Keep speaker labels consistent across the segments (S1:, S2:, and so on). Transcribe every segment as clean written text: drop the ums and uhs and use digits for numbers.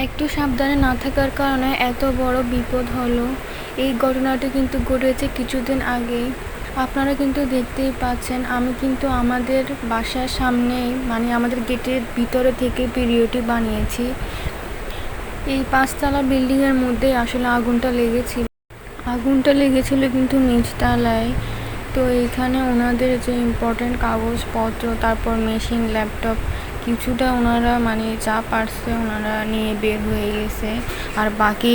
S1: একটু সাবধানে না থাকার কারণে এত বড় বিপদ হলো। এই ঘটনাটি কিন্তু ঘটেছে কিছুদিন আগেই। আপনারা কিন্তু দেখতেই পাচ্ছেন, আমি কিন্তু আমাদের বাসার সামনেই মানে আমাদের গেটের ভিতরে থেকে ভিডিওটি বানিয়েছি। এই 5 তলা বিল্ডিংয়ের মধ্যে আসলে আগুনটা লেগেছিল কিন্তু নিচতলায়। তো এইখানে ওনাদের যে ইম্পর্টেন্ট কাগজপত্র, তারপর মেশিন, ল্যাপটপ কিছুটা ওনারা মানে যা পারছে ওনারা নিয়ে বের হয়ে গেছে, আর বাকি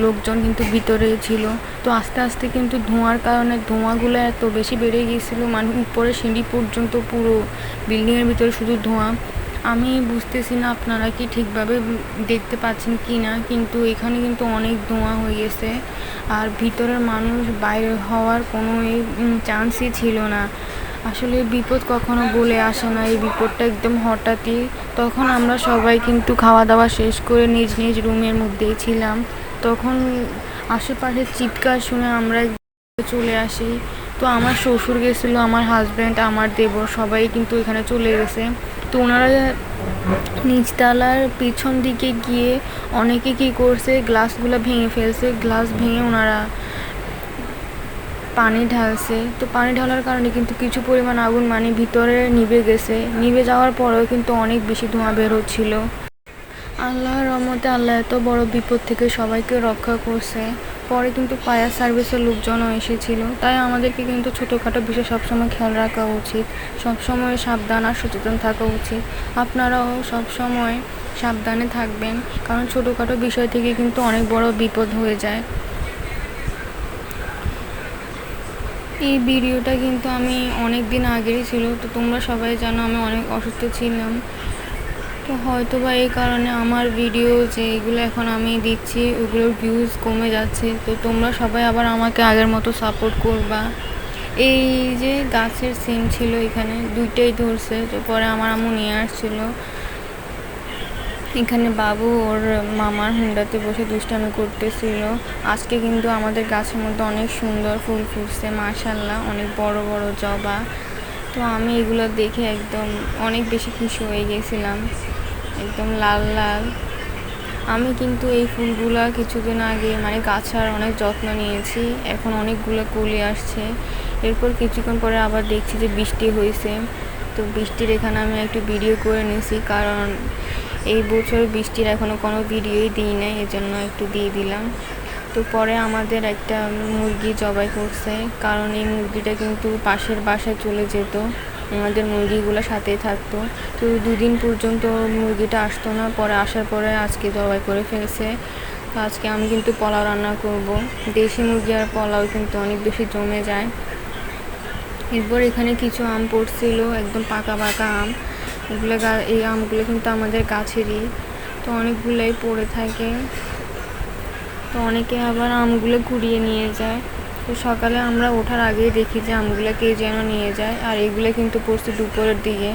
S1: লোকজন কিন্তু ভিতরেই ছিল। তো আস্তে আস্তে কিন্তু ধোঁয়ার কারণে ধোঁয়াগুলো এত বেশি বেড়ে গিয়েছিলো, মানে উপরে সিঁড়ি পর্যন্ত পুরো বিল্ডিংয়ের ভিতরে শুধু ধোঁয়া। আমি বুঝতেছি না আপনারা কি ঠিকভাবে দেখতে পাচ্ছেন কি না, কিন্তু এখানে কিন্তু অনেক ধোঁয়া হয়ে গেছে, আর ভিতরের মানুষ বাইরে হওয়ার কোনো চান্সই ছিল না। আসলে বিপদ কখনো বলে আসে না, এই বিপদটা একদম হঠাৎই। তখন আমরা সবাই কিন্তু খাওয়া দাওয়া শেষ করে নিজ নিজ রুমের মধ্যেই ছিলাম। তখন আশেপাশের চিৎকার শুনে আমরা চলে আসি। তো আমার শ্বশুর গেছিলো, আমার হাজব্যান্ড, আমার দেবর সবাই কিন্তু এখানে চলে গেছে। তো ওনারা নিচতলার পিছন দিকে গিয়ে অনেকে কী করছে, গ্লাসগুলো ভেঙে ফেলছে। গ্লাস ভেঙে ওনারা পানি ঢালছে। তো পানি ঢালার কারণে কিন্তু কিছু পরিমাণ আগুন মানে ভিতরে নিভে গেছে। নিভে যাওয়ার পরেও কিন্তু অনেক বেশি ধোঁয়া বের হচ্ছিল। আল্লাহর রহমতে আল্লাহ এত বড় বিপদ থেকে সবাইকে রক্ষা করছে। পরে কিন্তু ফায়ার সার্ভিসের লোকজনও এসেছিল। তাই আমাদেরকে কিন্তু ছোটোখাটো বিষয় সবসময় খেয়াল রাখা উচিত, সবসময় সাবধান আর সচেতন থাকা উচিত। আপনারাও সবসময় সাবধানে থাকবেন, কারণ ছোটোখাটো বিষয় থেকে কিন্তু অনেক বড় বিপদ হয়ে যায়। এই ভিডিওটা কিন্তু আমি অনেক দিন আগেরই ছিল। তো তোমরা সবাই জানো আমি অনেক অসুস্থ ছিলাম। তো হয়তো বা এই কারণে আমার ভিডিও যেগুলো এখন আমি দিচ্ছি ওগুলোর ভিউজ কমে যাচ্ছে। তো তোমরা সবাই আবার আমাকে আগের মতো সাপোর্ট করবা। এই যে গাছের সিন ছিল, এখানে দুইটাই ধরছে। তো পরে আমার আম্মু নিয়ে আসছিলো। এখানে বাবু ওর মামার হুন্ডাতে বসে দুষ্টামি করতেছিল। আজকে কিন্তু আমাদের গাছের মধ্যে অনেক সুন্দর ফুল ফুটছে, মাশাআল্লাহ, অনেক বড় বড় জবা। তো আমি এগুলো দেখে একদম অনেক বেশি খুশি হয়ে গেছিলাম, একদম লাল লাল। আমি কিন্তু এই ফুলগুলা কিছুদিন আগে মানে গাছের অনেক যত্ন নিয়েছি, এখন অনেকগুলো কলি আসছে। এরপর কিছুক্ষণ পরে আবার দেখছি যে বৃষ্টি হয়েছে। তো বৃষ্টির এখানে আমি একটু ভিডিও করে নিয়েছি, কারণ এই বছর বৃষ্টির এখনও কোনো ভিডিওই দিই নাই, এজন্য একটু দিয়ে দিলাম। তো পরে আমাদের একটা মুরগি জবাই করছে, কারণ এই মুরগিটা কিন্তু পাশের বাসায় চলে যেত, আমাদের মুরগিগুলো সাথেই থাকতো। তো 2 দিন পর্যন্ত মুরগিটা আসতো না, পরে আসার পরে আজকে জবাই করে ফেলছে। তো আজকে আমি কিন্তু পোলাও রান্না করব। দেশি মুরগি আর পোলাও কিন্তু অনেক বেশি জমে যায়। এরপর এখানে কিছু আম পড়ছিল, একদম পাকা পাকা আম। এই আমগুলো কিন্তু আমাদের গাছেরই, তো অনেকগুলোই পড়ে থাকে। তো অনেকে আবার আমগুলো কুড়িয়ে নিয়ে যায়। তো সকালে আমরা ওঠার আগেই দেখি যে আমগুলো কে যেন নিয়ে যায়, আর এগুলো কিন্তু পড়ছে দুপুরের দিকে।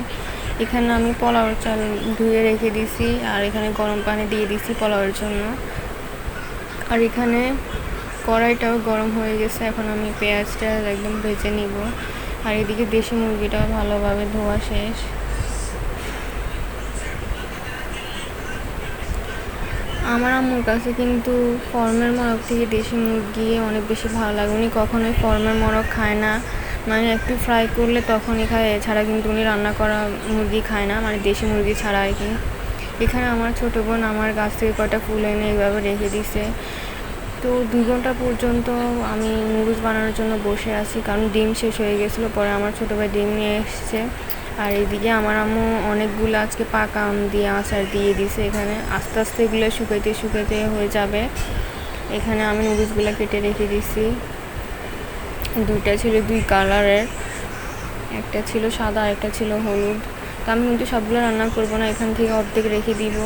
S1: এখানে আমি পোলাওর চাল ধুয়ে রেখে দিছি, আর এখানে গরম পানি দিয়ে দিছি পোলাওয়ের জন্য। আর এখানে কড়াইটাও গরম হয়ে গেছে, এখন আমি পেঁয়াজটা একদম ভেজে নিব। আর এদিকে দেশি মুরগিটাও ভালোভাবে ধোয়া শেষ। আমার আম্মুর কাছে কিন্তু ফার্মের মোরগ থেকে দেশি মুরগি অনেক বেশি ভালো লাগে। উনি কখনোই ফার্মের মোরগ খায় না, মানে একটু ফ্রাই করলে তখনই খায়, এছাড়া কিন্তু উনি রান্না করা মুরগি খায় না, মানে দেশি মুরগি ছাড়া আর কি। এখানে আমার ছোটো বোন আমার গাছ থেকে কয়টা ফুল এনে এইভাবে রেখে দিছে। তো 2 ঘন্টা পর্যন্ত আমি নুডলস বানানোর জন্য বসে আছি, কারণ ডিম শেষ হয়ে গেছিলো। পরে আমার ছোটো ভাই ডিম নিয়ে এসছে। আর এইদিকে আমার আম্মু অনেকগুলো আজকে পাকা আম দিয়ে আচার দিয়ে দিছে। এখানে আস্তে আস্তে এগুলো শুকাইতে শুকাইতে হয়ে যাবে। এখানে আমি নুডলসগুলো কেটে রেখে দিছি। 2টা ছিল 2 কালারের, একটা ছিল সাদা আর একটা ছিল হলুদ। তো আমি কিন্তু সবগুলো রান্না করব না, এখান থেকে অর্ধেক রেখে দিব।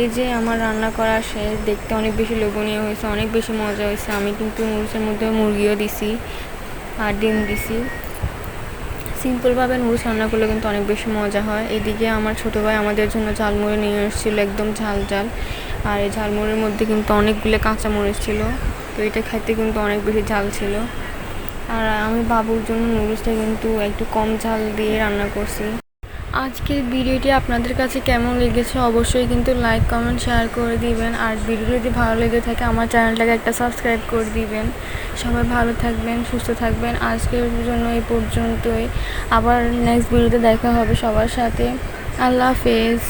S1: এই যে আমার রান্না করা শেষ, দেখতে অনেক বেশি লোভনীয় হয়েছে, অনেক বেশি মজা হয়েছে। আমি কিন্তু নুডলসের মধ্যে মুরগিও দিছি আর ডিম দিছি। সিম্পলভাবে নুডলস রান্না করলে কিন্তু অনেক বেশি মজা হয়। এদিকে আমার ছোটো ভাই আমাদের জন্য ঝালমুড়ি নিয়ে এসেছিলো, একদম ঝাল ঝাল। আর এই ঝালমুড়ির মধ্যে কিন্তু অনেকগুলো কাঁচামরিচ ছিল, তো এটা খাইতে কিন্তু অনেক বেশি ঝাল ছিল। আর আমি বাবুর জন্য নুডলসটা কিন্তু একটু কম ঝাল দিয়ে রান্না করছি। আজকের ভিডিওটি আপনাদের কাছে কেমন লেগেছে অবশ্যই কিন্তু লাইক কমেন্ট শেয়ার করে দিবেন। আর ভিডিওটি যদি ভালো লেগে থাকে আমার চ্যানেলটাকে একটা সাবস্ক্রাইব করে দিবেন। সবাই ভালো থাকবেন, সুস্থ থাকবেন। আজকের জন্য এই পর্যন্তই। আবার নেক্সট ভিডিওতে দেখা হবে সবার সাথে। আল্লাহ হাফেজ।